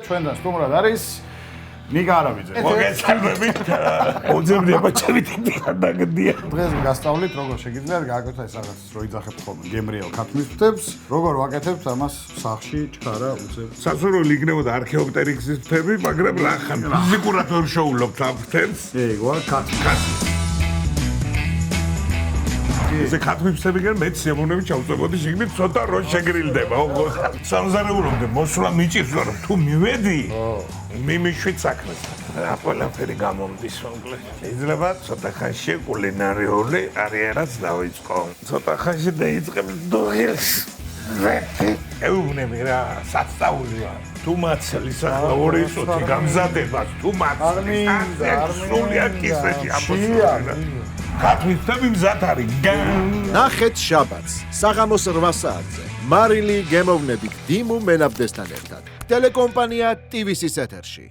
ჩვენთან სტუმრად არის ნიკა არაბიძე. მოგესალმებით. მოძებნება ჩემი დაგდია. დღეს გასწავლით როგორ შეგიძლიათ გააკეთოთ ეს რაღაც რო იძახებთ ხოლმე გემრიელ ქათმის ფრთებს, როგორ ვაკეთებთ ამას სახში ჩქარა უწევ. სასურველი იქნებოდა არქეოპტერიქსის ფრთები, მაგრამ რა ხან ფიზიკურად ვერ შოულობთ ამ ფრთებს. ეგოა ქათმი. ესე ქათმიფსებიდან მეც გემოვნებით ჩავწევოდი შეგნით ცოტა რო შეგრილდება. სამზარეულობდე მოსვლა მიჭირს რომ თუ მივედი მიმიშვით საქმეს. რა ყველაფერი გამომდის მოკლედ. შეიძლება ცოტა ხანში კულინარიული კარიერაც დავიწყო. ცოტა ხანში დაიწყებ დუღილს. ეუბნები რა სასწაულია. თუ მაცლის ახლა ორი სოთი გამზადებას თუ მაცლის სრულიად კისრში ამბობს. ქათმიფსები მზად არის. ნახეთ შაბათს საღამოს 8 საათზე. მარილი გემოვნებით დიმუ მენაბდესთან ერთად. ტელეკომპანია TVC-ს ეთერში.